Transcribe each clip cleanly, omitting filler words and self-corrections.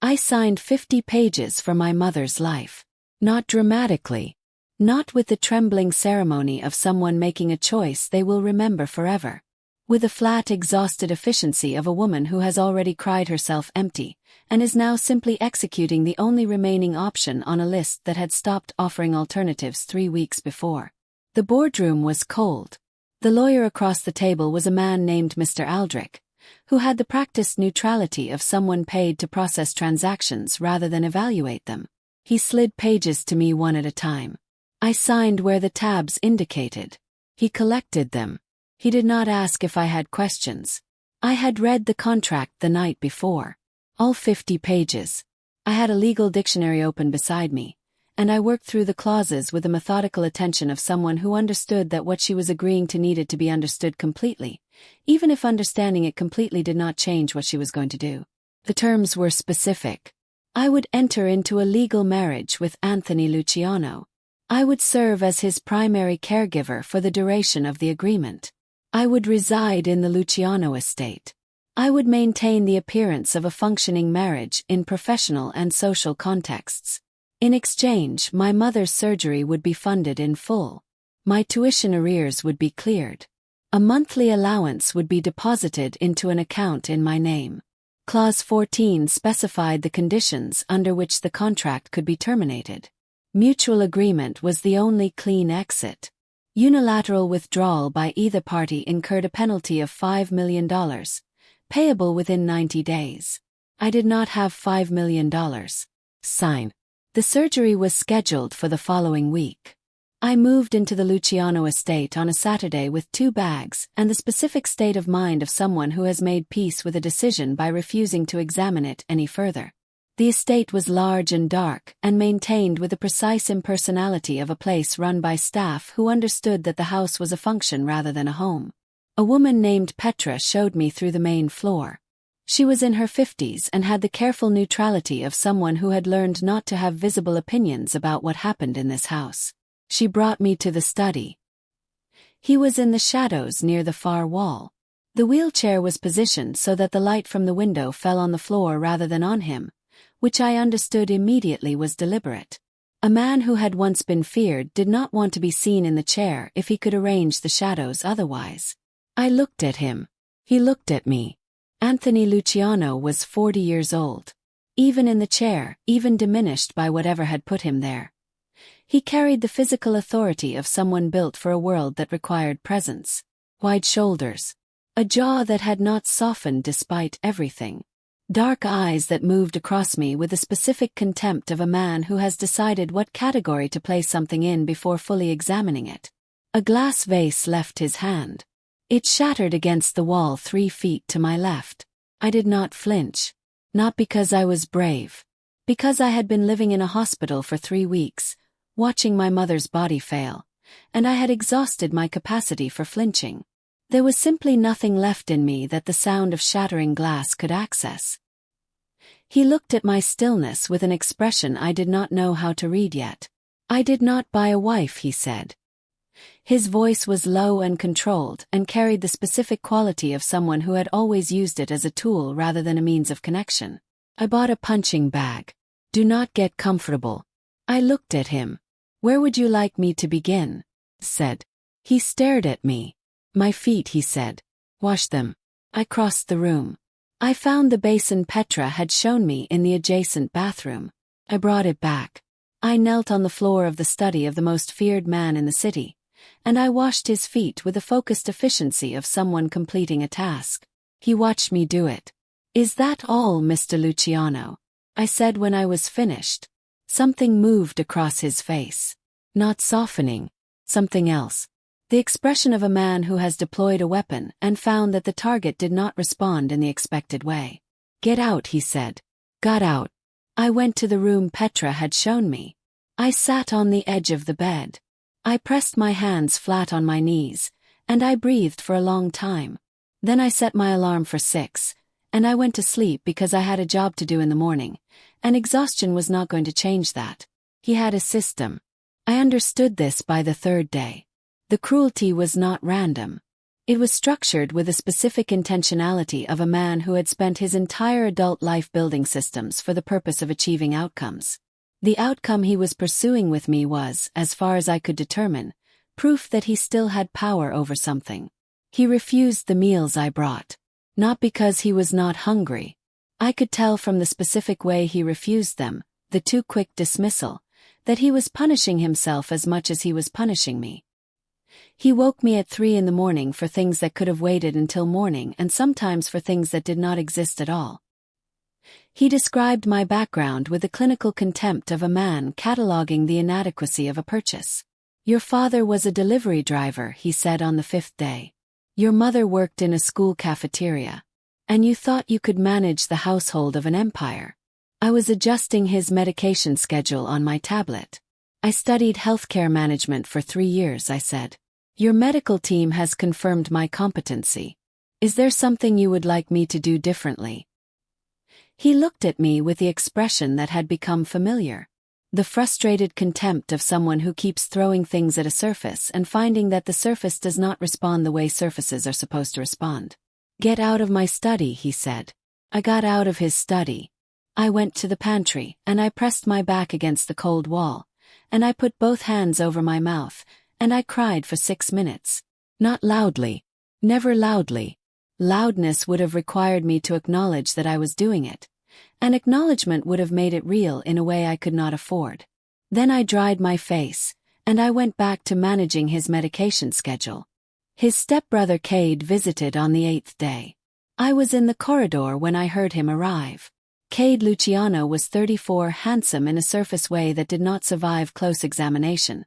I signed 50 pages for my mother's life. Not dramatically. Not with the trembling ceremony of someone making a choice they will remember forever. With the flat, exhausted efficiency of a woman who has already cried herself empty, and is now simply executing the only remaining option on a list that had stopped offering alternatives 3 weeks before. The boardroom was cold. The lawyer across the table was a man named Mr. Aldrich, who had the practiced neutrality of someone paid to process transactions rather than evaluate them. He slid pages to me one at a time. I signed where the tabs indicated. He collected them. He did not ask if I had questions. I had read the contract the night before. All 50 pages. I had a legal dictionary open beside me, and I worked through the clauses with the methodical attention of someone who understood that what she was agreeing to needed to be understood completely, even if understanding it completely did not change what she was going to do. The terms were specific. I would enter into a legal marriage with Anthony Luciano. I would serve as his primary caregiver for the duration of the agreement. I would reside in the Luciano estate. I would maintain the appearance of a functioning marriage in professional and social contexts. In exchange, my mother's surgery would be funded in full. My tuition arrears would be cleared. A monthly allowance would be deposited into an account in my name. Clause 14 specified the conditions under which the contract could be terminated. Mutual agreement was the only clean exit. Unilateral withdrawal by either party incurred a penalty of $5 million, payable within 90 days. I did not have $5 million. Sign. The surgery was scheduled for the following week. I moved into the Luciano estate on a Saturday with 2 bags and the specific state of mind of someone who has made peace with a decision by refusing to examine it any further. The estate was large and dark and maintained with the precise impersonality of a place run by staff who understood that the house was a function rather than a home. A woman named Petra showed me through the main floor. She was in her 50s and had the careful neutrality of someone who had learned not to have visible opinions about what happened in this house. She brought me to the study. He was in the shadows near the far wall. The wheelchair was positioned so that the light from the window fell on the floor rather than on him, which I understood immediately was deliberate. A man who had once been feared did not want to be seen in the chair if he could arrange the shadows otherwise. I looked at him. He looked at me. Anthony Luciano was 40 years old. Even in the chair, even diminished by whatever had put him there. He carried the physical authority of someone built for a world that required presence. Wide shoulders. A jaw that had not softened despite everything. Dark eyes that moved across me with the specific contempt of a man who has decided what category to place something in before fully examining it. A glass vase left his hand. It shattered against the wall 3 feet to my left. I did not flinch. Not because I was brave. Because I had been living in a hospital for 3 weeks, watching my mother's body fail, and I had exhausted my capacity for flinching. There was simply nothing left in me that the sound of shattering glass could access. He looked at my stillness with an expression I did not know how to read yet. "I did not buy a wife," he said. His voice was low and controlled and carried the specific quality of someone who had always used it as a tool rather than a means of connection. "I bought a punching bag. Do not get comfortable." I looked at him. "Where would you like me to begin?" said. He stared at me. "My feet," he said. "Wash them." I crossed the room. I found the basin Petra had shown me in the adjacent bathroom. I brought it back. I knelt on the floor of the study of the most feared man in the city, and I washed his feet with the focused efficiency of someone completing a task. He watched me do it. "Is that all, Mr. Luciano?" I said when I was finished. Something moved across his face. Not softening. Something else. The expression of a man who has deployed a weapon and found that the target did not respond in the expected way. "Get out," he said. Got out. I went to the room Petra had shown me. I sat on the edge of the bed. I pressed my hands flat on my knees, and I breathed for a long time. Then I set my alarm for 6, and I went to sleep because I had a job to do in the morning, and exhaustion was not going to change that. He had a system. I understood this by the 3rd day. The cruelty was not random. It was structured with a specific intentionality of a man who had spent his entire adult life building systems for the purpose of achieving outcomes. The outcome he was pursuing with me was, as far as I could determine, proof that he still had power over something. He refused the meals I brought. Not because he was not hungry. I could tell from the specific way he refused them, the too quick dismissal, that he was punishing himself as much as he was punishing me. He woke me at 3 a.m. for things that could have waited until morning and sometimes for things that did not exist at all. He described my background with the clinical contempt of a man cataloging the inadequacy of a purchase. Your father was a delivery driver, he said on the 5th day. Your mother worked in a school cafeteria. And you thought you could manage the household of an empire. I was adjusting his medication schedule on my tablet. I studied healthcare management for 3 years, I said. Your medical team has confirmed my competency. Is there something you would like me to do differently? He looked at me with the expression that had become familiar. The frustrated contempt of someone who keeps throwing things at a surface and finding that the surface does not respond the way surfaces are supposed to respond. Get out of my study, he said. I got out of his study. I went to the pantry, and I pressed my back against the cold wall, and I put both hands over my mouth, and I cried for 6 minutes. Not loudly. Never loudly. Loudness would have required me to acknowledge that I was doing it. An acknowledgement would have made it real in a way I could not afford. Then I dried my face, and I went back to managing his medication schedule. His stepbrother Cade visited on the 8th day. I was in the corridor when I heard him arrive. Cade Luciano was 34, handsome in a surface way that did not survive close examination,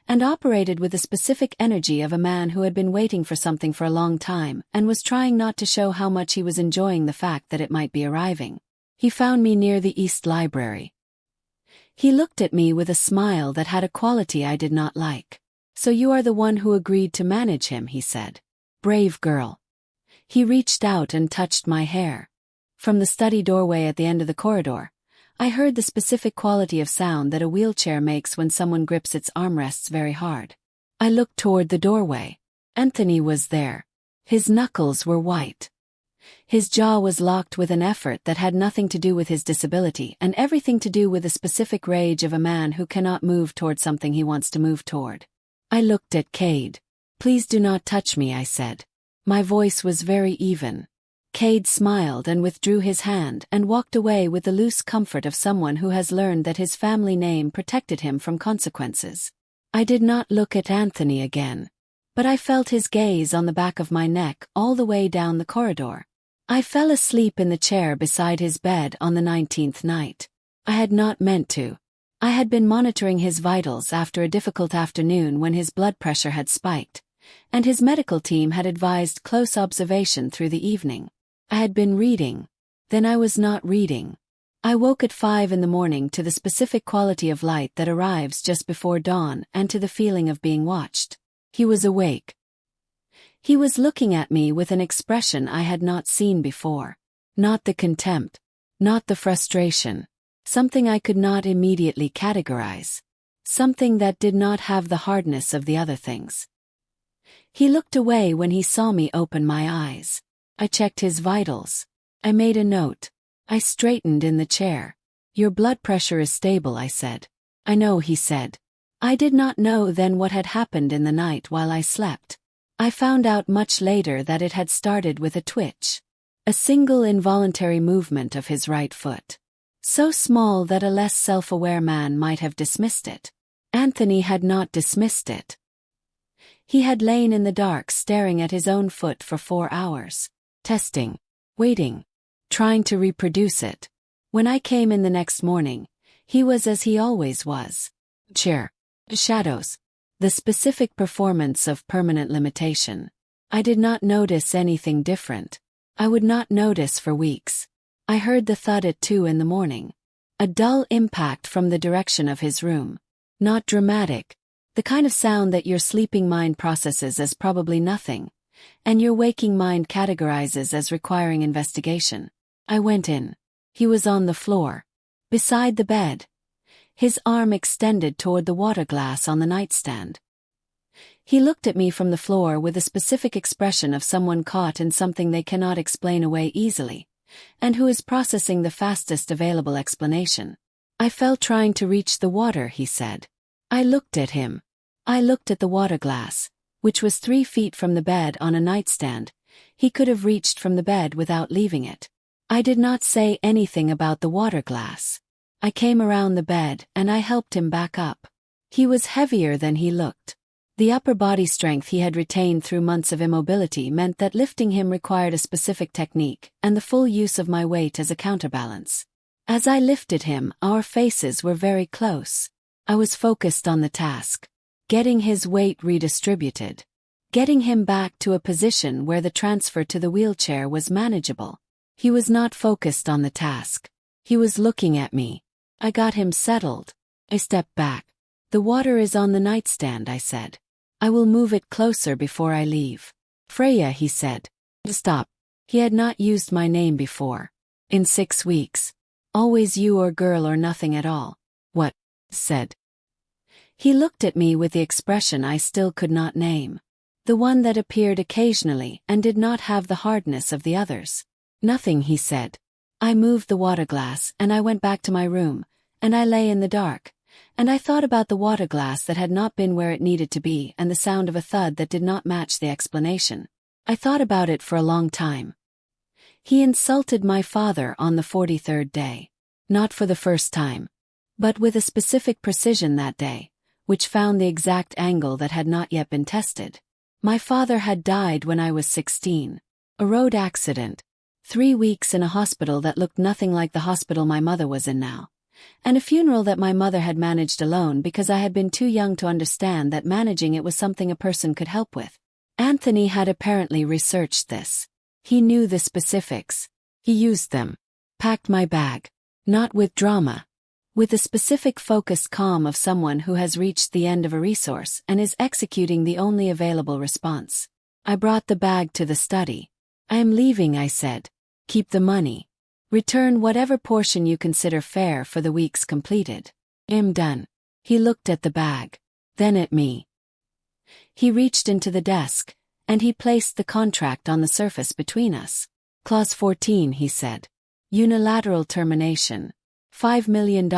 and operated with the specific energy of a man who had been waiting for something for a long time and was trying not to show how much he was enjoying the fact that it might be arriving. He found me near the East Library. He looked at me with a smile that had a quality I did not like. So you are the one who agreed to manage him, he said. Brave girl. He reached out and touched my hair. From the study doorway at the end of the corridor, I heard the specific quality of sound that a wheelchair makes when someone grips its armrests very hard. I looked toward the doorway. Anthony was there. His knuckles were white. His jaw was locked with an effort that had nothing to do with his disability and everything to do with the specific rage of a man who cannot move toward something he wants to move toward. I looked at Cade. Please do not touch me, I said. My voice was very even. Cade smiled and withdrew his hand and walked away with the loose comfort of someone who has learned that his family name protected him from consequences. I did not look at Anthony again, but I felt his gaze on the back of my neck all the way down the corridor. I fell asleep in the chair beside his bed on the 19th night. I had not meant to. I had been monitoring his vitals after a difficult afternoon when his blood pressure had spiked, and his medical team had advised close observation through the evening. I had been reading. Then I was not reading. I woke at 5 a.m. to the specific quality of light that arrives just before dawn and to the feeling of being watched. He was awake. He was looking at me with an expression I had not seen before. Not the contempt. Not the frustration. Something I could not immediately categorize. Something that did not have the hardness of the other things. He looked away when he saw me open my eyes. I checked his vitals. I made a note. I straightened in the chair. Your blood pressure is stable, I said. I know, he said. I did not know then what had happened in the night while I slept. I found out much later that it had started with a twitch. A single involuntary movement of his right foot. So small that a less self-aware man might have dismissed it. Anthony had not dismissed it. He had lain in the dark staring at his own foot for 4 hours. Testing. Waiting. Trying to reproduce it. When I came in the next morning, he was as he always was. Chair. Shadows. The specific performance of permanent limitation. I did not notice anything different. I would not notice for weeks. I heard the thud at 2 a.m. A dull impact from the direction of his room. Not dramatic. The kind of sound that your sleeping mind processes as probably nothing, and your waking mind categorizes as requiring investigation. I went in. He was on the floor. Beside the bed. His arm extended toward the water glass on the nightstand. He looked at me from the floor with a specific expression of someone caught in something they cannot explain away easily, and who is processing the fastest available explanation. I fell trying to reach the water, he said. I looked at him. I looked at the water glass, which was 3 feet from the bed on a nightstand. He could have reached from the bed without leaving it. I did not say anything about the water glass. I came around the bed and I helped him back up. He was heavier than he looked. The upper body strength he had retained through months of immobility meant that lifting him required a specific technique and the full use of my weight as a counterbalance. As I lifted him, our faces were very close. I was focused on the task. Getting his weight redistributed. Getting him back to a position where the transfer to the wheelchair was manageable. He was not focused on the task. He was looking at me. I got him settled. I stepped back. The water is on the nightstand, I said. I will move it closer before I leave. Freya, he said. Stop. He had not used my name before. In 6 weeks. Always you or girl or nothing at all. What? Said. He looked at me with the expression I still could not name. The one that appeared occasionally and did not have the hardness of the others. Nothing, he said. I moved the water glass and I went back to my room, and I lay in the dark, and I thought about the water glass that had not been where it needed to be and the sound of a thud that did not match the explanation. I thought about it for a long time. He insulted my father on the 43rd day. Not for the first time, but with a specific precision that day, which found the exact angle that had not yet been tested. My father had died when I was 16. A road accident. 3 weeks in a hospital that looked nothing like the hospital my mother was in now. And a funeral that my mother had managed alone because I had been too young to understand that managing it was something a person could help with. Anthony had apparently researched this. He knew the specifics. He used them. Packed my bag. Not with drama. With the specific focused calm of someone who has reached the end of a resource and is executing the only available response. I brought the bag to the study. I am leaving, I said. Keep the money. Return whatever portion you consider fair for the weeks completed. I'm done. He looked at the bag. Then at me. He reached into the desk, and he placed the contract on the surface between us. Clause 14, he said. Unilateral termination. $5 million.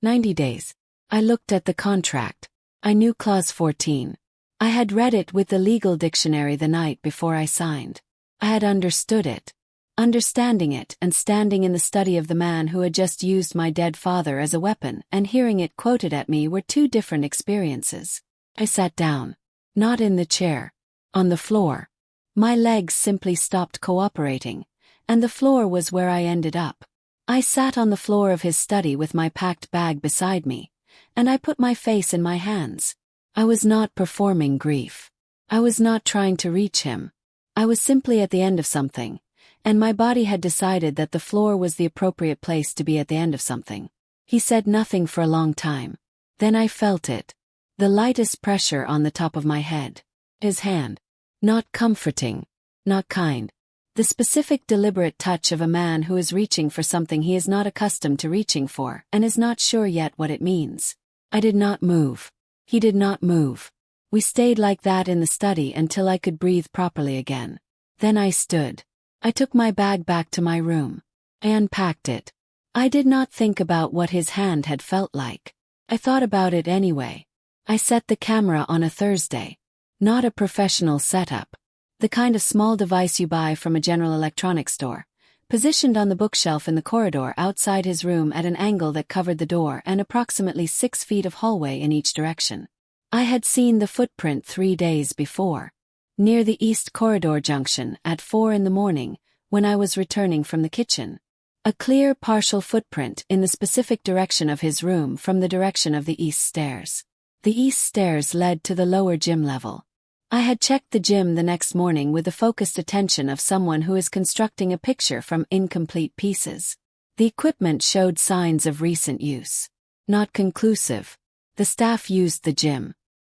90 days. I looked at the contract. I knew Clause 14. I had read it with the legal dictionary the night before I signed. I had understood it. Understanding it and standing in the study of the man who had just used my dead father as a weapon and hearing it quoted at me were 2 different experiences. I sat down. Not in the chair. On the floor. My legs simply stopped cooperating, and the floor was where I ended up. I sat on the floor of his study with my packed bag beside me, and I put my face in my hands. I was not performing grief. I was not trying to reach him. I was simply at the end of something, and my body had decided that the floor was the appropriate place to be at the end of something. He said nothing for a long time. Then I felt it. The lightest pressure on the top of my head. His hand. Not comforting. Not kind. The specific deliberate touch of a man who is reaching for something he is not accustomed to reaching for and is not sure yet what it means. I did not move. He did not move. We stayed like that in the study until I could breathe properly again. Then I stood. I took my bag back to my room. I unpacked it. I did not think about what his hand had felt like. I thought about it anyway. I set the camera on a Thursday. Not a professional setup. The kind of small device you buy from a general electronics store, positioned on the bookshelf in the corridor outside his room at an angle that covered the door and approximately 6 feet of hallway in each direction. I had seen the footprint 3 days before, near the East Corridor junction at 4 in the morning, when I was returning from the kitchen. A clear partial footprint in the specific direction of his room from the direction of the east stairs. The east stairs led to the lower gym level. I had checked the gym the next morning with the focused attention of someone who is constructing a picture from incomplete pieces. The equipment showed signs of recent use. Not conclusive. The staff used the gym.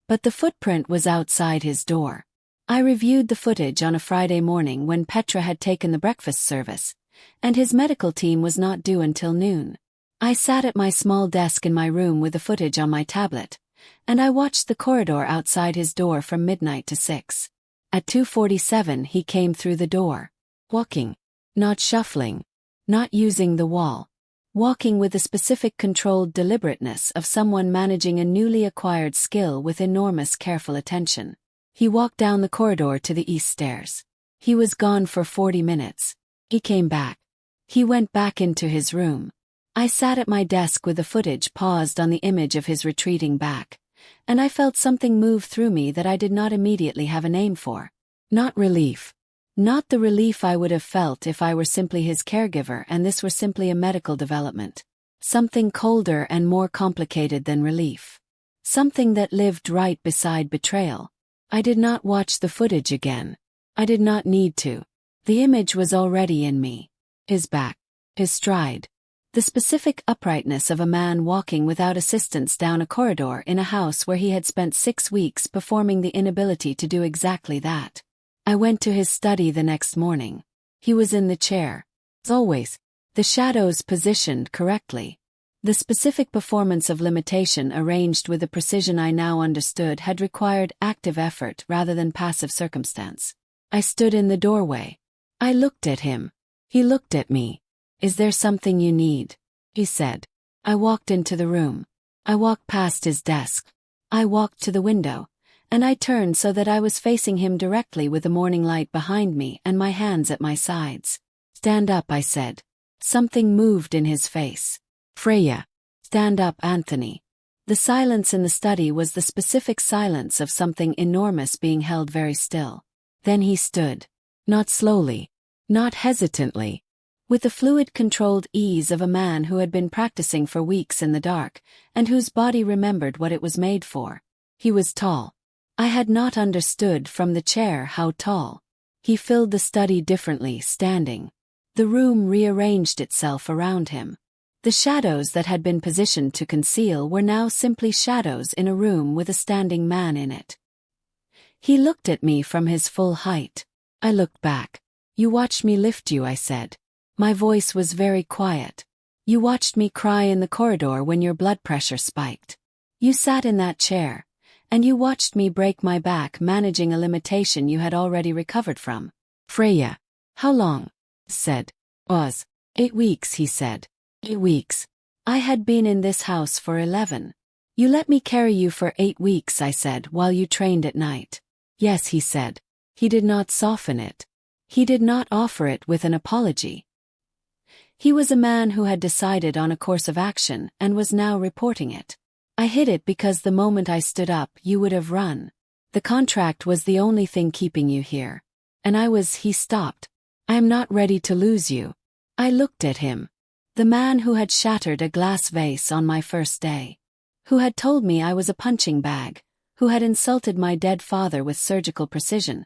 But the footprint was outside his door. I reviewed the footage on a Friday morning when Petra had taken the breakfast service, and his medical team was not due until noon. I sat at my small desk in my room with the footage on my tablet, and I watched the corridor outside his door from midnight to 6. At 2:47 he came through the door. Walking. Not shuffling. Not using the wall. Walking with the specific controlled deliberateness of someone managing a newly acquired skill with enormous careful attention. He walked down the corridor to the east stairs. He was gone for 40 minutes. He came back. He went back into his room. I sat at my desk with the footage paused on the image of his retreating back, and I felt something move through me that I did not immediately have a name for. Not relief. Not the relief I would have felt if I were simply his caregiver and this were simply a medical development. Something colder and more complicated than relief. Something that lived right beside betrayal. I did not watch the footage again. I did not need to. The image was already in me. His back. His stride. The specific uprightness of a man walking without assistance down a corridor in a house where he had spent 6 weeks performing the inability to do exactly that. I went to his study the next morning. He was in the chair. As always, the shadows positioned correctly. The specific performance of limitation arranged with the precision I now understood had required active effort rather than passive circumstance. I stood in the doorway. I looked at him. He looked at me. "Is there something you need?" he said. I walked into the room. I walked past his desk. I walked to the window, and I turned so that I was facing him directly with the morning light behind me and my hands at my sides. "Stand up," I said. Something moved in his face. "Freya." "Stand up, Anthony." The silence in the study was the specific silence of something enormous being held very still. Then he stood. Not slowly. Not hesitantly. With the fluid-controlled ease of a man who had been practicing for weeks in the dark, and whose body remembered what it was made for. He was tall. I had not understood from the chair how tall. He filled the study differently, standing. The room rearranged itself around him. The shadows that had been positioned to conceal were now simply shadows in a room with a standing man in it. He looked at me from his full height. I looked back. "You watched me lift you," I said. My voice was very quiet. "You watched me cry in the corridor when your blood pressure spiked. You sat in that chair, and you watched me break my back managing a limitation you had already recovered from." "Freya." "How long?" said. "Was 8 weeks," he said. 8 weeks. I had been in this house for 11. "You let me carry you for 8 weeks," I said, "while you trained at night." "Yes," he said. He did not soften it. He did not offer it with an apology. He was a man who had decided on a course of action and was now reporting it. "I hid it because the moment I stood up you would have run. The contract was the only thing keeping you here. And he stopped. "I am not ready to lose you." I looked at him. The man who had shattered a glass vase on my first day. Who had told me I was a punching bag. Who had insulted my dead father with surgical precision,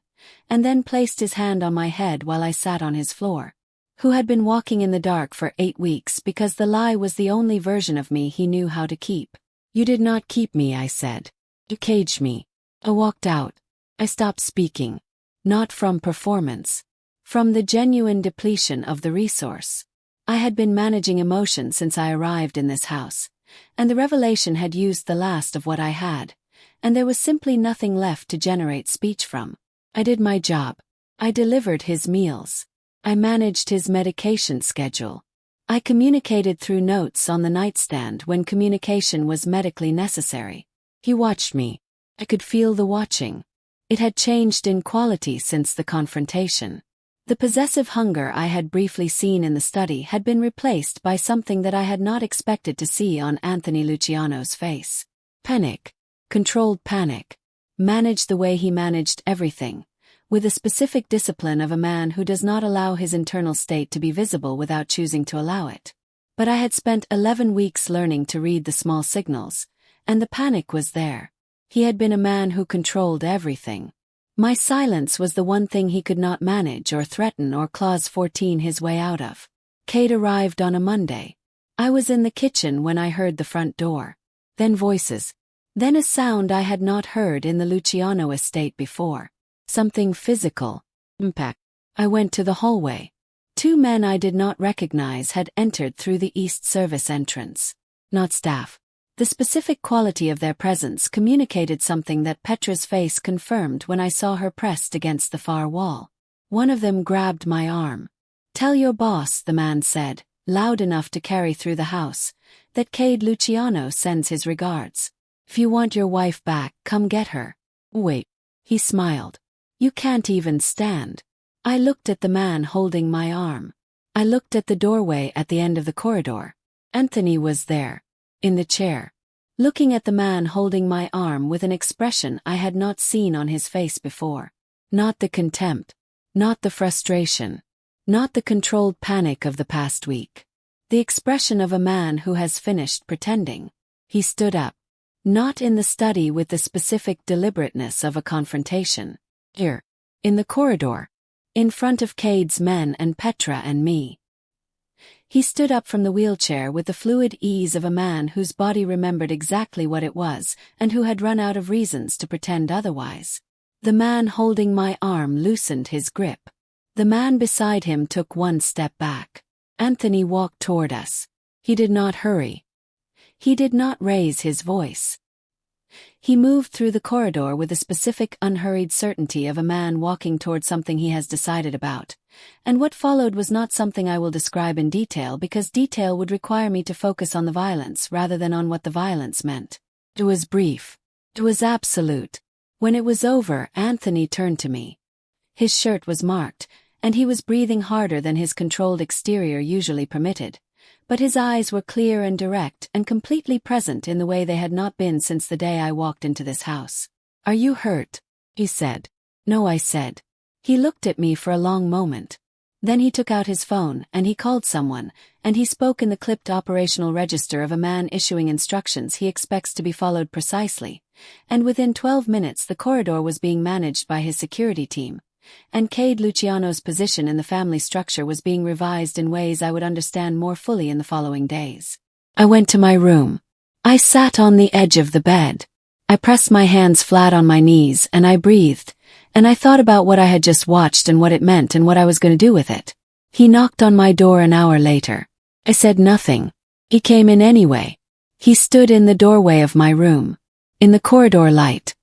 and then placed his hand on my head while I sat on his floor. Who had been walking in the dark for 8 weeks because the lie was the only version of me he knew how to keep. "You did not keep me," I said. "You caged me." I walked out. I stopped speaking. Not from performance. From the genuine depletion of the resource. I had been managing emotion since I arrived in this house, and the revelation had used the last of what I had, and there was simply nothing left to generate speech from. I did my job. I delivered his meals. I managed his medication schedule. I communicated through notes on the nightstand when communication was medically necessary. He watched me. I could feel the watching. It had changed in quality since the confrontation. The possessive hunger I had briefly seen in the study had been replaced by something that I had not expected to see on Anthony Luciano's face. Panic. Controlled panic. Managed the way he managed everything. With the specific discipline of a man who does not allow his internal state to be visible without choosing to allow it. But I had spent 11 weeks learning to read the small signals, and the panic was there. He had been a man who controlled everything. My silence was the one thing he could not manage or threaten or clause 14 his way out of. Kate arrived on a Monday. I was in the kitchen when I heard the front door. Then voices. Then a sound I had not heard in the Luciano estate before. Something physical. Impact. I went to the hallway. 2 men I did not recognize had entered through the East Service entrance. Not staff. The specific quality of their presence communicated something that Petra's face confirmed when I saw her pressed against the far wall. One of them grabbed my arm. "Tell your boss," the man said, loud enough to carry through the house, "that Cade Luciano sends his regards. If you want your wife back, come get her." "Wait." He smiled. "You can't even stand." I looked at the man holding my arm. I looked at the doorway at the end of the corridor. Anthony was there, in the chair, looking at the man holding my arm with an expression I had not seen on his face before. Not the contempt, not the frustration, not the controlled panic of the past week. The expression of a man who has finished pretending. He stood up, not in the study with the specific deliberateness of a confrontation. Here, in the corridor, in front of Cade's men and Petra and me. He stood up from the wheelchair with the fluid ease of a man whose body remembered exactly what it was and who had run out of reasons to pretend otherwise. The man holding my arm loosened his grip. The man beside him took one step back. Anthony walked toward us. He did not hurry. He did not raise his voice. He moved through the corridor with the specific, unhurried certainty of a man walking toward something he has decided about. And what followed was not something I will describe in detail because detail would require me to focus on the violence rather than on what the violence meant. It was brief. It was absolute. When it was over, Anthony turned to me. His shirt was marked, and he was breathing harder than his controlled exterior usually permitted. But his eyes were clear and direct and completely present in the way they had not been since the day I walked into this house. "Are you hurt?" he said. "No," I said. He looked at me for a long moment. Then he took out his phone and he called someone, and he spoke in the clipped operational register of a man issuing instructions he expects to be followed precisely. And within 12 minutes the corridor was being managed by his security team. And Cade Luciano's position in the family structure was being revised in ways I would understand more fully in the following days. I went to my room. I sat on the edge of the bed. I pressed my hands flat on my knees and I breathed, and I thought about what I had just watched and what it meant and what I was going to do with it. He knocked on my door an hour later. I said nothing. He came in anyway. He stood in the doorway of my room, in the corridor light,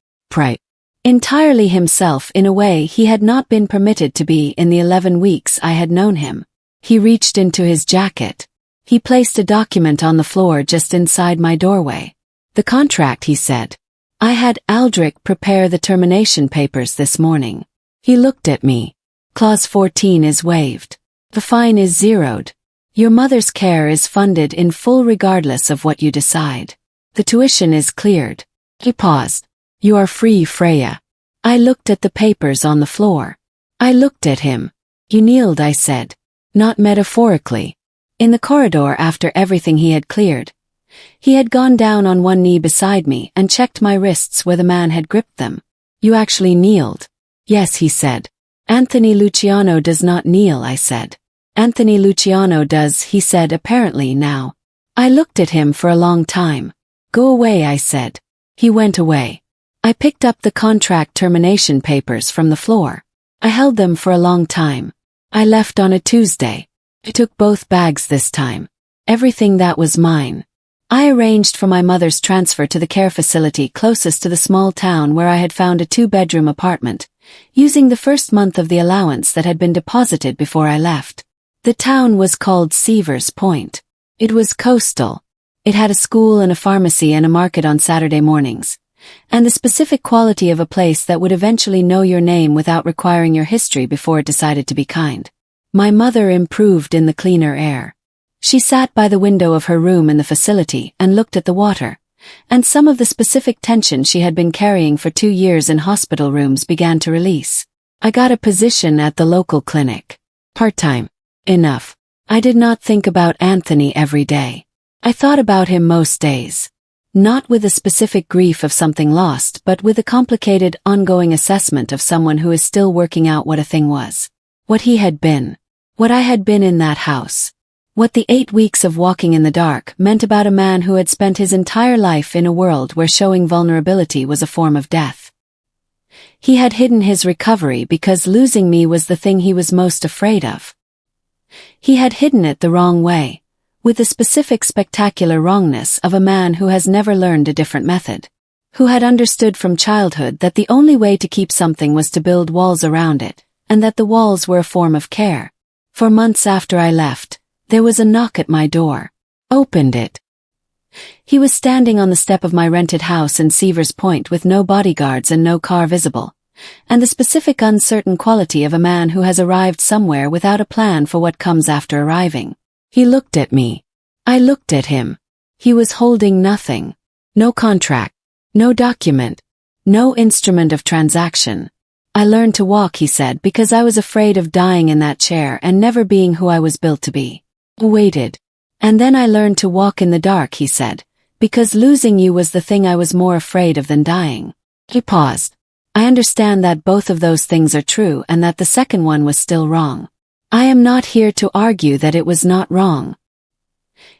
entirely himself in a way he had not been permitted to be in the 11 weeks I had known him. He reached into his jacket. He placed a document on the floor just inside my doorway. "The contract," he said. "I had Aldrich prepare the termination papers this morning." He looked at me. "Clause 14 is waived. The fine is zeroed. Your mother's care is funded in full regardless of what you decide. The tuition is cleared." He paused. "You are free, Freya." I looked at the papers on the floor. I looked at him. "You kneeled," I said. "Not metaphorically." In the corridor after everything he had cleared. He had gone down on one knee beside me and checked my wrists where the man had gripped them. "You actually kneeled?" "Yes," he said. "Anthony Luciano does not kneel," I said. "Anthony Luciano does," he said apparently now. I looked at him for a long time. "Go away," I said. He went away. I picked up the contract termination papers from the floor. I held them for a long time. I left on a Tuesday. I took both bags this time. Everything that was mine. I arranged for my mother's transfer to the care facility closest to the small town where I had found a 2-bedroom apartment, using the first month of the allowance that had been deposited before I left. The town was called Seavers Point. It was coastal. It had a school and a pharmacy and a market on Saturday mornings. And the specific quality of a place that would eventually know your name without requiring your history before it decided to be kind. My mother improved in the cleaner air. She sat by the window of her room in the facility and looked at the water, and some of the specific tension she had been carrying for 2 years in hospital rooms began to release. I got a position at the local clinic. Part-time. Enough. I did not think about Anthony every day. I thought about him most days. Not with a specific grief of something lost, but with a complicated, ongoing assessment of someone who is still working out what a thing was. What he had been. What I had been in that house. What the 8 weeks of walking in the dark meant about a man who had spent his entire life in a world where showing vulnerability was a form of death. He had hidden his recovery because losing me was the thing he was most afraid of. He had hidden it the wrong way, with the specific spectacular wrongness of a man who has never learned a different method, who had understood from childhood that the only way to keep something was to build walls around it, and that the walls were a form of care. For months after I left, there was a knock at my door. Opened it. He was standing on the step of my rented house in Seavers Point with no bodyguards and no car visible, and the specific uncertain quality of a man who has arrived somewhere without a plan for what comes after arriving. He looked at me. I looked at him. He was holding nothing. No contract. No document. No instrument of transaction. I learned to walk, he said, because I was afraid of dying in that chair and never being who I was built to be. I waited. And then I learned to walk in the dark, he said, because losing you was the thing I was more afraid of than dying. He paused. I understand that both of those things are true and that the second one was still wrong. I am not here to argue that it was not wrong.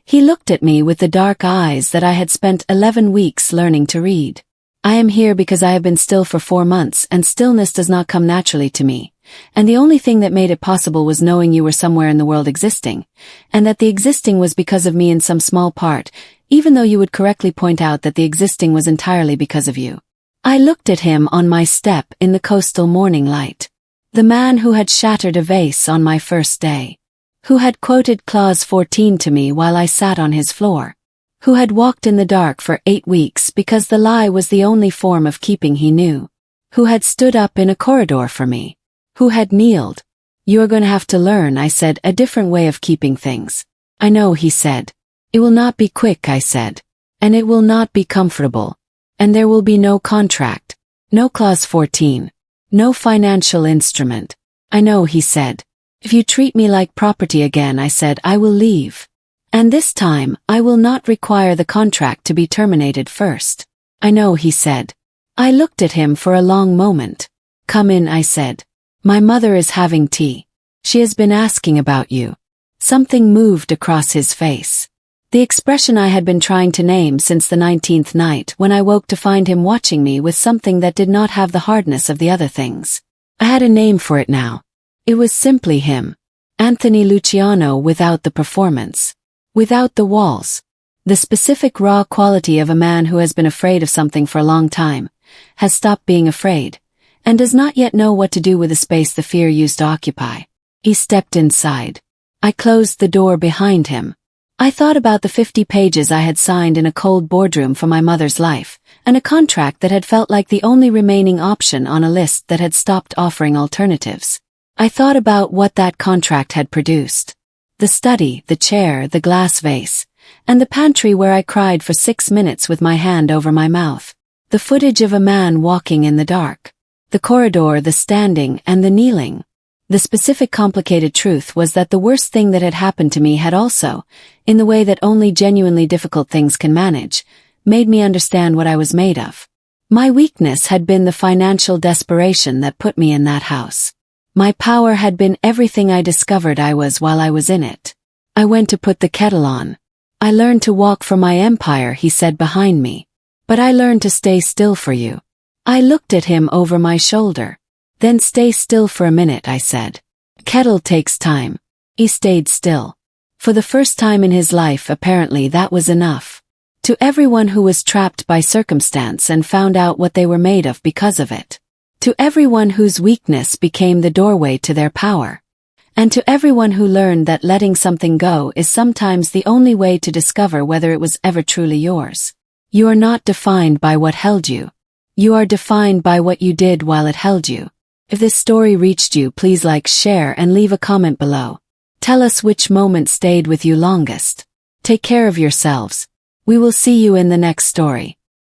He looked at me with the dark eyes that I had spent 11 weeks learning to read. I am here because I have been still for 4 months and stillness does not come naturally to me, and the only thing that made it possible was knowing you were somewhere in the world existing, and that the existing was because of me in some small part, even though you would correctly point out that the existing was entirely because of you. I looked at him on my step in the coastal morning light. The man who had shattered a vase on my first day. Who had quoted Clause 14 to me while I sat on his floor. Who had walked in the dark for 8 weeks because the lie was the only form of keeping he knew. Who had stood up in a corridor for me. Who had kneeled. You are going to have to learn, I said, a different way of keeping things. I know, he said. It will not be quick, I said. And it will not be comfortable. And there will be no contract. No Clause 14. No financial instrument. I know, he said. If you treat me like property again, I said, I will leave. And this time, I will not require the contract to be terminated first. I know, he said. I looked at him for a long moment. Come in, I said. My mother is having tea. She has been asking about you. Something moved across his face. The expression I had been trying to name since the 19th night when I woke to find him watching me with something that did not have the hardness of the other things. I had a name for it now. It was simply him. Anthony Luciano without the performance. Without the walls. The specific raw quality of a man who has been afraid of something for a long time, has stopped being afraid, and does not yet know what to do with the space the fear used to occupy. He stepped inside. I closed the door behind him. I thought about the 50 pages I had signed in a cold boardroom for my mother's life, and a contract that had felt like the only remaining option on a list that had stopped offering alternatives. I thought about what that contract had produced. The study, the chair, the glass vase, and the pantry where I cried for 6 minutes with my hand over my mouth. The footage of a man walking in the dark. The corridor, the standing, and the kneeling. The specific complicated truth was that the worst thing that had happened to me had also, in the way that only genuinely difficult things can manage, made me understand what I was made of. My weakness had been the financial desperation that put me in that house. My power had been everything I discovered I was while I was in it. I went to put the kettle on. I learned to walk for my empire, he said behind me. But I learned to stay still for you. I looked at him over my shoulder. Then stay still for a minute, I said. Kettle takes time. He stayed still. For the first time in his life, apparently that was enough. To everyone who was trapped by circumstance and found out what they were made of because of it. To everyone whose weakness became the doorway to their power. And to everyone who learned that letting something go is sometimes the only way to discover whether it was ever truly yours. You are not defined by what held you. You are defined by what you did while it held you. If this story reached you, please like, share, and leave a comment below. Tell us which moment stayed with you longest. Take care of yourselves. We will see you in the next story.